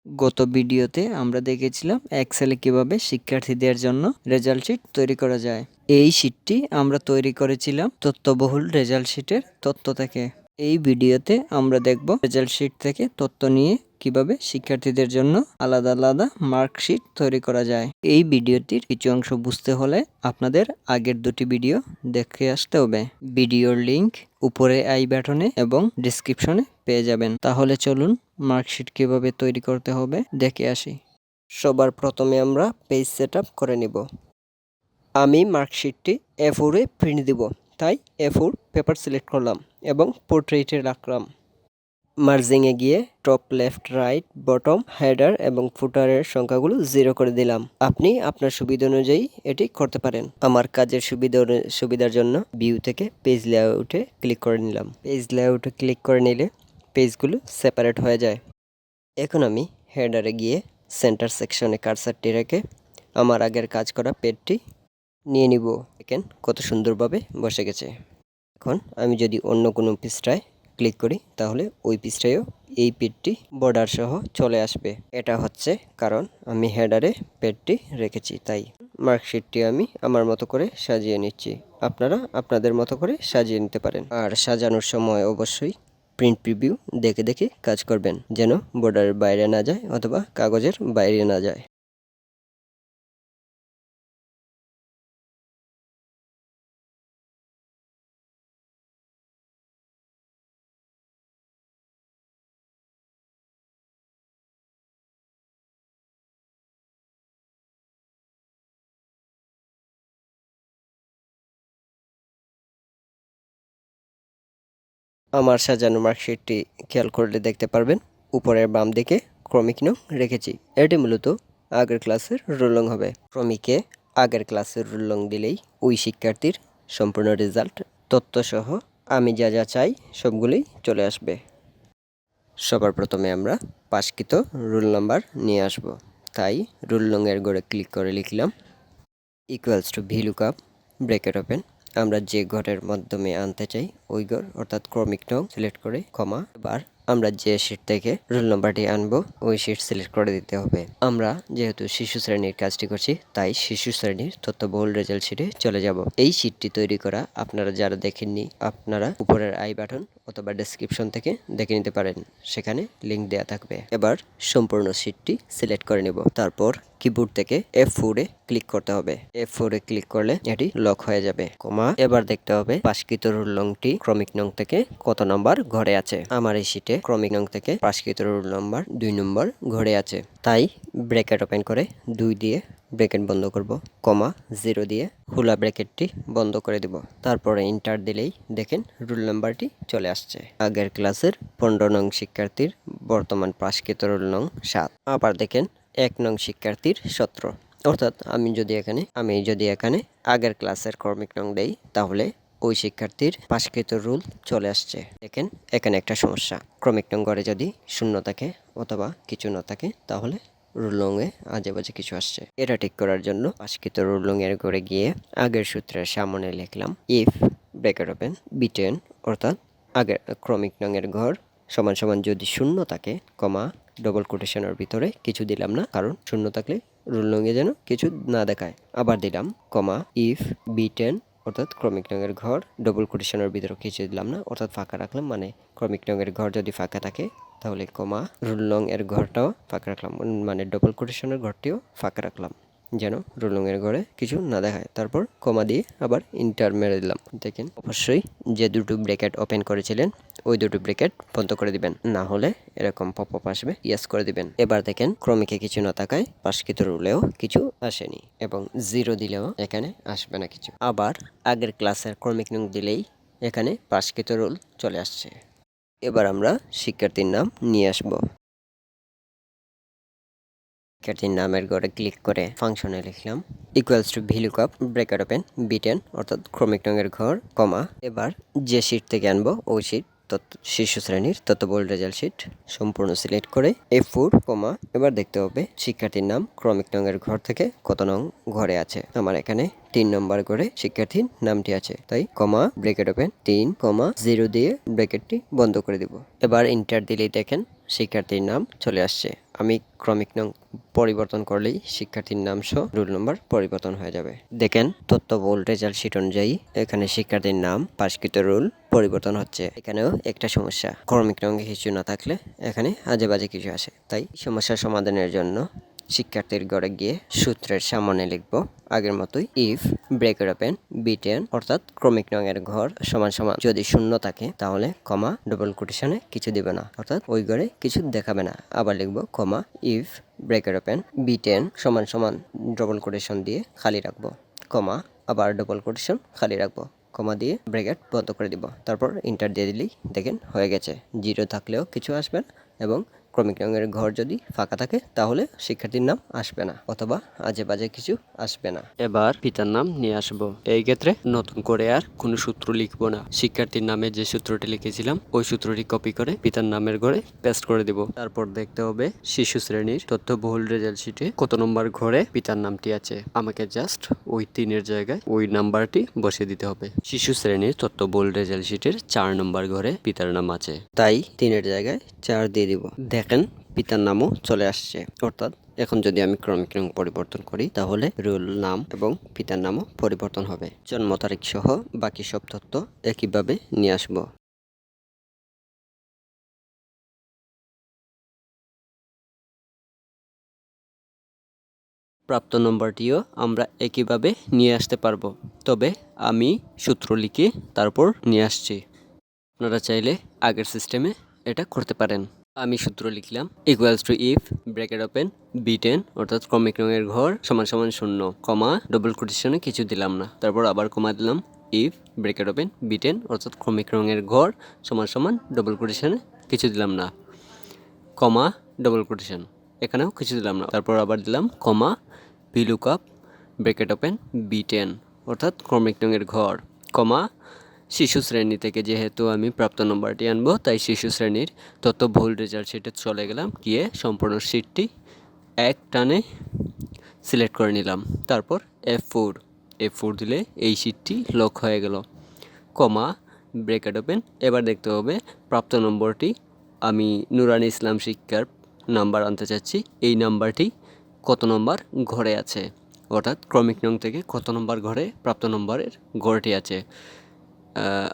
গত ভিডিওতে আমরা দেখেছিলাম এক্সেলে কিভাবে শিক্ষার্থীদের জন্য রেজাল্ট শিট তৈরি করা যায়। এই শিটটি আমরা তৈরি করেছিলাম তথ্যবহুল রেজাল্ট শিটের তথ্য থেকে। এই ভিডিওতে আমরা দেখব রেজাল্ট শিট থেকে তথ্য নিয়ে কিভাবে শিক্ষার্থীদের জন্য আলাদা আলাদা মার্কশিট তৈরি করা যায়। এই ভিডিওটির কিছু অংশ বুঝতে হলে আপনাদের আগের দুটি ভিডিও দেখে আসতে হবে। ভিডিওর লিংক উপরে আই বাটনে এবং ডিসক্রিপশনে পেয়ে যাবেন। তাহলে চলুন মার্কশিট কিভাবে তৈরি করতে হবে দেখে আসি। সবার প্রথমে আমরা পেজ সেটআপ করে নিব। আমি মার্কশিটটি A4 এ প্রিন্ট দিব, তাই A4 পেপার সিলেক্ট করলাম এবং পোর্ট্রেটে রাখলাম। মার্জিংয়ে গিয়ে top, left, right, bottom, header এবং ফুটারের সংখ্যাগুলো 0 করে দিলাম। আপনি আপনার সুবিধা অনুযায়ী এটি করতে পারেন। আমার কাজের সুবিধার জন্য ভিউ থেকে পেজ লেআউটে ক্লিক করে নিলাম। পেজ লেআউটে ক্লিক করে নিলে পেজগুলো সেপারেট হয়ে যায়। এখন আমি হেডারে গিয়ে সেন্টার সেকশনে কার্সারটি রেখে আমার আগের কাজ করা পেজটি নিয়ে নিব। দেখেন কত সুন্দরভাবে বসে গেছে। এখন আমি যদি অন্য কোনো পৃষ্ঠায় ক্লিক করি তাহলে ওই পৃষ্ঠায়ও এই পেজটি বর্ডার সহ চলে আসবে। এটা হচ্ছে কারণ আমি হেডারে পেজটি রেখেছি, তাই মার্কশিটটি আমি আমার মতো করে সাজিয়ে নিচ্ছি। আপনারা আপনাদের মতো করে সাজিয়ে নিতে পারেন। আর সাজানোর সময় অবশ্যই প্রিন্ট প্রিভিউ দেখে দেখে কাজ করবেন, যেন বর্ডারের বাইরে না যায় অথবা কাগজের বাইরে না যায়। আমার সাজানো মার্কশিটটি খেয়াল করলে দেখতে পারবেন উপরের বাম দিকে ক্রমিক নং রেখেছি। এটি মূলত আগের ক্লাসের রোল নং হবে। ক্রমিকে আগের ক্লাসের রোল নং দিলেই ওই শিক্ষার্থীর সম্পূর্ণ রেজাল্ট তথ্যসহ আমি যা যা চাই সবগুলোই চলে আসবে। সবার প্রথমে আমরা পাশকৃত রোল নাম্বার নিয়ে আসব, তাই রোল নংয়ের ঘরে ক্লিক করে লিখলাম equals to VLOOKUP bracket open. আমরা যে ঘরের মাধ্যমে আনতে চাই ওই ঘর অর্থাৎ ক্রমিক নং সিলেক্ট করে কমা। এবার আমরা যে শিট থেকে রোল নাম্বারটি আনবো ওই শিট সিলেক্ট করে দিতে হবে। আমরা যেহেতু শিশু শ্রেণীর কাজটি করছি তাই শিশু শ্রেণীর তথ্যবহুল রেজাল্ট শিটে চলে যাব। এই শিটটি তৈরি করা আপনারা যারা দেখেননি আপনারা উপরের আই বাটন অথবা ডেসক্রিপশন থেকে দেখে নিতে পারেন, সেখানে লিঙ্ক দেওয়া থাকবে। এবার সম্পূর্ণ শিটটি সিলেক্ট করে নেব। তারপর কিবোর্ড থেকে F4 এ ক্লিক করতে হবে। F4 এ ক্লিক করলে এটি লক হয়ে যাবে। কমা। এবার দেখতে হবে পাশকৃত রোল নংটি ক্রমিক নং থেকে কত নম্বর ঘরে আছে। আমার এই শিটে ক্রমিক নং থেকে পাশকৃত রোল নাম্বার 2 নম্বর ঘরে আছে, তাই ব্র্যাকেট ওপেন করে 2 দিয়ে ব্র্যাকেট বন্ধ করব, কমা 0 দিয়ে খোলা ব্র্যাকেটটি বন্ধ করে দেব। তারপরে এন্টার দিলেই দেখেন রোল নাম্বারটি চলে আসছে। আগের ক্লাসের 15 নং শিক্ষার্থীর বর্তমান পাশকৃত রোল নং 7। আবার দেখেন 1 নং শিক্ষার্থীর 17। অর্থাৎ আমি যদি এখানে আগের ক্লাসের ক্রমিক নং দেই তাহলে ওই শিক্ষার্থীর পাশকৃত রুল চলে আসছে। দেখেন এখানে একটা সমস্যা, ক্রমিক নং ঘরে যদি শূন্য থাকে অথবা কিছু না থাকে তাহলে রুল নংয়ে আজে বাজে কিছু আসছে। এটা ঠিক করার জন্য পাশকৃত রুল নংয়ের ঘরে গিয়ে আগের সূত্রের সামনে লিখলাম ইফ ব্র্যাকেট ওপেন B10 অর্থাৎ আগের ক্রমিক নংয়ের ঘর সমান সমান যদি শূন্য থাকে কমা ডবল কোটেশনের ভিতরে কিছু দিলাম না, কারণ শূন্য থাকলে রুল নংয়ে যেন কিছু না দেখায়। আবার দিলাম কমা ইফ B10 অর্থাৎ ক্রমিক নংয়ের ঘর ডবল কোটেশনের ভিতরে কিছু দিলাম না, অর্থাৎ ফাঁকা রাখলাম। মানে ক্রমিক নংয়ের ঘর যদি ফাঁকা থাকে তাহলে কমা রুল নং এর ঘরটাও ফাঁকা রাখলাম, মানে ডবল কোটেশনের ঘরটিও ফাঁকা রাখলাম যেন রুল নং এর ঘরে কিছু না দেখায়। তারপর কমা দিয়ে আবার ইন্টার মেরে দিলাম। দেখেন অবশ্যই যে দুটো ব্র্যাকেট ওপেন করেছিলেন ওই দুটো ব্র্যাকেট বন্ধ করে দিবেন, না হলে এরকম পপ আপ আসবে, ইয়েস করে দিবেন। এবার দেখেন ক্রমিকে কিছু না থাকায় পাশকৃত রুলেও কিছু আসেনি এবং 0 দিলেও এখানে আসবে না কিছু। আবার আগের ক্লাসের ক্রমিক নং দিলেই এখানে পাশকৃত রুল চলে আসছে। এবার আমরা শিক্ষার্থীর নাম নিয়ে আসব। শিক্ষার্থীর নামের ঘরে ক্লিক করে ফাংশনে লিখলাম equals to VLOOKUP bracket open B10 অর্থাৎ ক্রমিক নংয়ের ঘর কমা। এবার যে শিট থেকে আনবো ওই শিট শিশু শ্রেণীর তথ্যবহুল রেজাল্ট শিট সম্পূর্ণ সিলেক্ট করে F4 কমা। এবার দেখতে হবে শিক্ষার্থীর নাম ক্রমিক নংয়ের ঘর থেকে কত নং ঘরে আছে। আমার এখানে 3 নম্বর ঘরে শিক্ষার্থীর নামটি আছে, তাই কমা ব্র্যাকেট ওপেন 3 কমা 0 দিয়ে ব্র্যাকেটটি বন্ধ করে দিব। এবার ইন্টার দিলেই দেখেন শিক্ষার্থীর নাম চলে আসছে। আমি ক্রমিক নং পরিবর্তন করলেই শিক্ষার্থীর নাম সহ রোল নম্বর পরিবর্তন হয়ে যাবে। দেখেন তথ্যবহুল রেজাল্ট শিট অনুযায়ী এখানে শিক্ষার্থীর নাম, পাশকৃত রোল পরিবর্তন হচ্ছে। এখানেও একটা সমস্যা, ক্রমিক নঙ্গে কিছু না থাকলে এখানে আজে বাজে কিছু আসে। তাই সমস্যার সমাধানের জন্য শিক্ষার্থীর ঘরে গিয়ে সূত্রের সামনে লিখব আগের মতোই, ইফ ব্রেকেট ওপেন B10 অর্থাৎ ক্রমিক নঙের ঘর সমান সমান যদি শূন্য থাকে তাহলে কমা ডবল কোটেশনে কিছু দিবে না, অর্থাৎ ওই ঘরে কিছু দেখাবে না। আবার লিখব comma if bracket open B10 সমান সমান ডবল কোটেশন দিয়ে খালি রাখবো, কমা আবার ডবল কোটেশন খালি রাখবো, কমা দিয়ে ব্র্যাকেট বন্ধ করে দিব। তারপর ইন্টার দিয়ে দিলেই দেখেন হয়ে গেছে। জিরো থাকলেও কিছু আসবে না এবং ক্রমিক রঙের ঘর যদি ফাঁকা থাকে তাহলে শিক্ষার্থীর নাম আসবে না অথবা আজে বাজে কিছু আসবে না। এবার পিতার নাম নিয়ে আসবো। এই ক্ষেত্রে নতুন করে আর কোনো সূত্র লিখবো না। শিক্ষার্থীর নামে যে সূত্রটি লিখেছিলাম ওই সূত্রটি কপি করে পিতার নামের ঘরে পেস্ট করে দিব। তারপর দেখতে হবে শিশু শ্রেণীর তথ্যবহুল রেজাল্ট শিটে কত নম্বর ঘরে পিতার নামটি আছে। আমাকে জাস্ট ওই 3-এর জায়গায় ওই নাম্বারটি বসিয়ে দিতে হবে। শিশু শ্রেণীর তথ্যবহুল রেজাল্ট শিটের 4 নম্বর ঘরে পিতার নাম আছে, তাই 3-এর জায়গায় 4 দিয়ে দিব। দেখেন পিতার নামও চলে আসছে, অর্থাৎ এখন যদি আমি ক্রমিক রং পরিবর্তন করি তাহলে রোল নাম এবং পিতার নামও পরিবর্তন হবে। জন্ম তারিখ সহ বাকি সব তথ্য একইভাবে নিয়ে আসব। প্রাপ্ত নম্বরটিও আমরা একইভাবে নিয়ে আসতে পারবো, তবে আমি সূত্র লিখে তারপর নিয়ে আসছি। আপনারা চাইলে আগের সিস্টেমে এটা করতে পারেন। আমি সূত্র লিখলাম equals to if bracket open B10 অর্থাৎ ক্রমিক রঙের ঘর সমান সমান শূন্য, কমা ডবল কোটেশনে কিছু দিলাম না, তারপর আবার কমা দিলাম ইফ ব্র্যাকেট ওপেন B10 অর্থাৎ ক্রমিক রঙের ঘর সমান সমান ডবল কোটেশনে কিছু দিলাম না, কমা ডবল কোটেশন এখানেও কিছু দিলাম না, তারপর আবার দিলাম কমা VLOOKUP ব্র্যাকেট ওপেন B10 অর্থাৎ ক্রমিক রঙের ঘর, কমা শিশু শ্রেণী থেকে যেহেতু আমি প্রাপ্ত নম্বরটি আনবো তাই শিশু শ্রেণীর তথ্যবহুল রেজাল্ট শিটে চলে গেলাম, গিয়ে সম্পূর্ণ শিটটি এক টানে সিলেক্ট করে নিলাম। তারপর F4 দিলে এই শিটটি লক হয়ে গেল, কমা ব্র্যাকেট ওপেন। এবার দেখতে হবে প্রাপ্ত নম্বরটি আমি নুরানি ইসলাম শিক্ষার নাম্বার আনতে চাচ্ছি, এই নাম্বারটি কত নম্বর ঘরে আছে, অর্থাৎ ক্রমিক নং থেকে কত নম্বর ঘরে প্রাপ্ত নম্বরের ঘরটি আছে।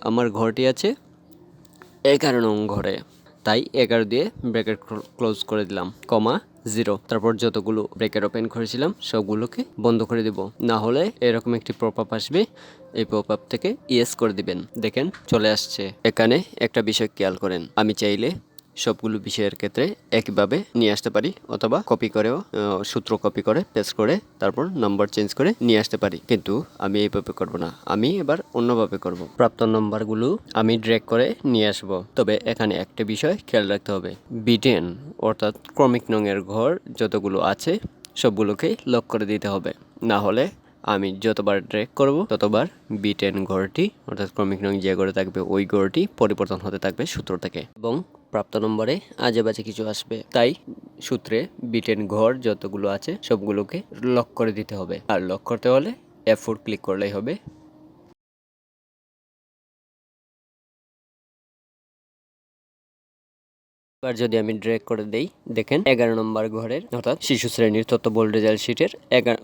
আমার ঘরটি আছে 11 নং ঘরে, তাই 11 দিয়ে ব্র্যাকেট ক্লোজ করে দিলাম, কমা 0। তারপর যতগুলো ব্র্যাকেট ওপেন করেছিলাম সবগুলোকে বন্ধ করে দিব, না হলে এরকম একটি পপআপ আসবে, এই পপআপ থেকে ইয়েস করে দিবেন। দেখেন চলে আসছে। এখানে একটা বিষয় খেয়াল করেন, আমি চাইলে সবগুলো বিষয়ের ক্ষেত্রে একইভাবে নিয়ে আসতে পারি অথবা কপি করেও সূত্র কপি করে পেস্ট করে তারপর নাম্বার চেঞ্জ করে নিয়ে আসতে পারি, কিন্তু আমি এইভাবে করব না, আমি এবার অন্যভাবে করব। প্রাপ্ত নম্বরগুলো আমি ড্র্যাগ করে নিয়ে আসব, তবে এখানে একটা বিষয় খেয়াল রাখতে হবে, B10 অর্থাৎ ক্রমিক নংয়ের ঘর যতগুলো আছে সবগুলোকেই লক করে দিতে হবে, না হলে আমি যতবার ড্র্যাগ করব ততবার B10 ঘরটি অর্থাৎ ক্রমিক নং যে ঘরে থাকবে ওই ঘরটি পরিবর্তন হতে থাকবে সূত্র থেকে এবং প্রাপ্ত নম্বরে আজে বাজে কিছু আসবে। তাই সূত্রে B10 ঘর যতগুলো আছে সবগুলোকে লক করে দিতে হবে, আর লক করতে হলে F4 ক্লিক করলেই হবে। এবার যদি আমি ড্র্যাগ করে দেই, দেখেন 11 নম্বর ঘরের অর্থাৎ শিশু শ্রেণীর তথ্যবহুল রেজাল্ট শিটের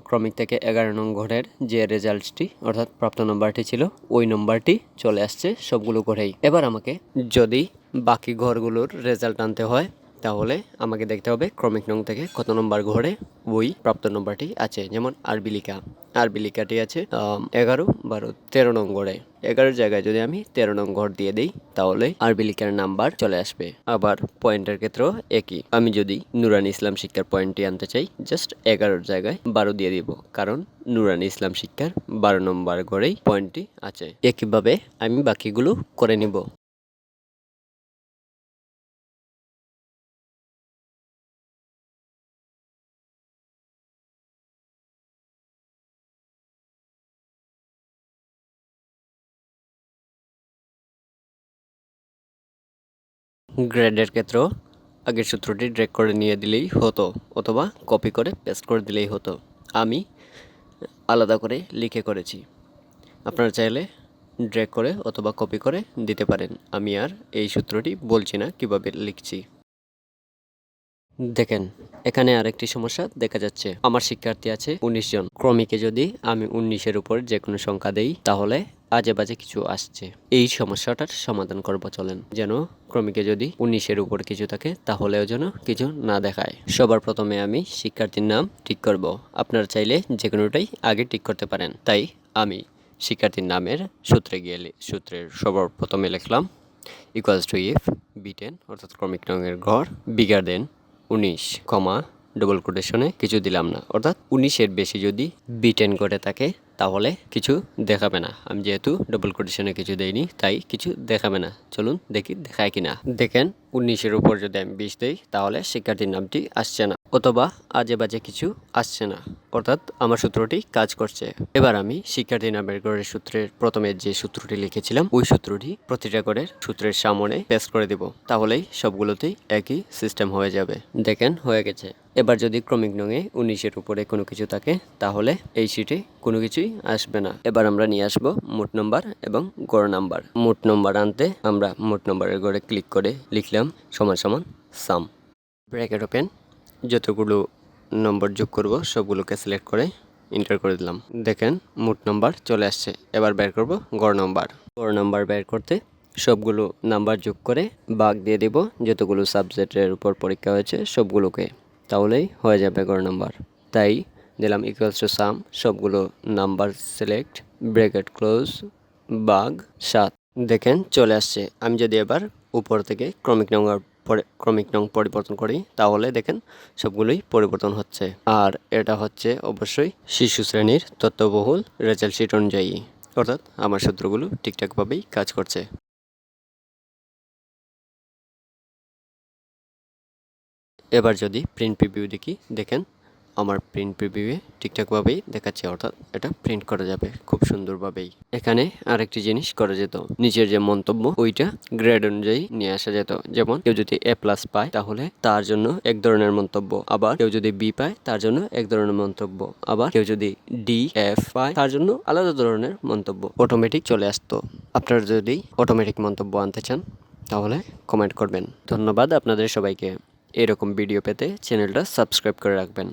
ক্রমিক থেকে 11 নং ঘরের যে রেজাল্টটি অর্থাৎ প্রাপ্ত নম্বরটি ছিল ওই নম্বরটি চলে আসছে সবগুলো ঘরেই। এবার আমাকে যদি বাকি ঘরগুলোর রেজাল্ট আনতে হয় তাহলে আমাকে দেখতে হবে ক্রমিক নং থেকে কত নম্বর ঘরে ওই প্রাপ্ত নম্বরটি আছে। যেমন আরবি লিখাটি আছে 11, 12, 13 নং ঘরে। 11 জায়গায় যদি আমি 13 নং ঘর দিয়ে দিই তাহলে আরবি লিখার নাম্বার চলে আসবে। আবার পয়েন্টের ক্ষেত্রেও একই, আমি যদি নুরানি ইসলাম শিক্ষার পয়েন্টটি আনতে চাই জাস্ট 11 জায়গায় 12 দিয়ে দিব, কারণ নুরানি ইসলাম শিক্ষার 12 নম্বর ঘরেই পয়েন্টটি আছে। একইভাবে আমি বাকিগুলো করে নিব। গ্রেডের ক্ষেত্রেও আগের সূত্রটি ড্র্যাগ করে নিয়ে দিলেই হতো অথবা কপি করে পেস্ট করে দিলেই হতো, আমি আলাদা করে লিখে করেছি। আপনারা চাইলে ড্র্যাগ করে অথবা কপি করে দিতে পারেন। আমি আর এই সূত্রটি বলছি না কিভাবে লিখছি। দেখেন এখানে আরেকটি সমস্যা দেখা যাচ্ছে। আমার শিক্ষার্থী আছে 19 জন। ক্রমিকে যদি আমি 19-এর উপর যে কোনো সংখ্যা দেই তাহলে আজে বাজে কিছু আসছে। এই সমস্যাটার সমাধান করব চলেন। যেন ক্রমিকে যদি 19-এর উপর কিছু থাকে তাহলেও যেন কিছু না দেখায়। সবার প্রথমে আমি শিক্ষার্থীর নাম ঠিক করব। আপনারা চাইলে যে কোনোটাই আগে ঠিক করতে পারেন। তাই আমি শিক্ষার্থীর নামের সূত্রে গিয়ে সূত্রের সবার প্রথমে লিখলাম ইকুয়ালস টু ইফ B10 অর্থাৎ ক্রমিক নংয়ের ঘর বিগার দেন 19 কমা ডবল কোটেশনে কিছু দিলাম না, অর্থাৎ 19-এর বেশি যদি B10 করে থাকে তাহলে কিছু দেখাবে না। আমি যেহেতু ডবল কোটেশনে কিছু দেইনি তাই কিছু দেখাবে না। চলুন দেখি দেখায় কিনা। দেখেন 19-এর উপর যদি আমি 20 দেই তাহলে শিক্ষার্থীর নামটি আসছে না, অথবা আজে বাজে কিছু আসছে না, অর্থাৎ আমার সূত্রটি কাজ করছে। এবার আমি শিক্ষার্থী নামের ঘরের সূত্রের প্রথমে যে সূত্রটি লিখেছিলাম ওই সূত্রটি প্রতিটা ঘরের সূত্রের সামনে পেস্ট করে দিব, তাহলেই সবগুলোতেই একই সিস্টেম হয়ে যাবে। দেখেন হয়ে গেছে। এবার যদি ক্রমিক নঙে 19-এর উপরে কোনো কিছু থাকে তাহলে এই শিটে কোনো কিছুই আসবে না। এবার আমরা নিয়ে আসবো মোট নম্বর এবং গড় নাম্বার। মোট নম্বর আনতে আমরা মোট নম্বরের ঘরে ক্লিক করে লিখলাম সমান সমান সাম ব্র্যাকেট ওপেন, যতগুলো নম্বর যোগ করব সবগুলোকে সিলেক্ট করে এন্টার করে দিলাম। দেখেন মোট নাম্বার চলে আসছে। এবার বের করব গড় নাম্বার। গড় নাম্বার বের করতে সবগুলো নাম্বার যোগ করে ভাগ দিয়ে দেব যতগুলো সাবজেক্টের উপর পরীক্ষা হয়েছে সবগুলোকে, তাহলেই হয়ে যাবে গড় নাম্বার। তাই দিলাম ইকুয়ালস টু সাম, সবগুলো নাম্বার সিলেক্ট, ব্র্যাকেট ক্লোজ, ভাগ 7। দেখেন চলে আসছে। আমি যদি এবার উপর থেকে ক্রমিক নং পরিবর্তন করি তাহলে দেখেন সবগুলোই পরিবর্তন হচ্ছে। আর এটা হচ্ছে অবশ্যই শিশু শ্রেণীর তথ্যবহুল রেজাল্ট শিট অনুযায়ী, অর্থাৎ আমার সূত্রগুলো ঠিকঠাকভাবেই কাজ করছে। এবার যদি প্রিন্ট প্রিভিউ দেখি, দেখেন আমার প্রিন্ট প্রিভিউয়ে ঠিকঠাকভাবেই দেখাচ্ছে, অর্থাৎ এটা প্রিন্ট করা যাবে খুব সুন্দরভাবেই। এখানে আরেকটি জিনিস করা যেত, নিচের যে মন্তব্য ওইটা গ্রেড অনুযায়ী নিয়ে আসা যেত। যেমন কেউ যদি A+ পায় তাহলে তার জন্য এক ধরনের মন্তব্য, আবার কেউ যদি B পায় তার জন্য এক ধরনের মন্তব্য, আবার কেউ যদি D/F পায় তার জন্য আলাদা ধরনের মন্তব্য অটোমেটিক চলে আসতো। আপনারা যদি অটোমেটিক মন্তব্য আনতে চান তাহলে কমেন্ট করবেন। ধন্যবাদ আপনাদের সবাইকে। এরকম ভিডিও পেতে চ্যানেলটা সাবস্ক্রাইব করে রাখবেন।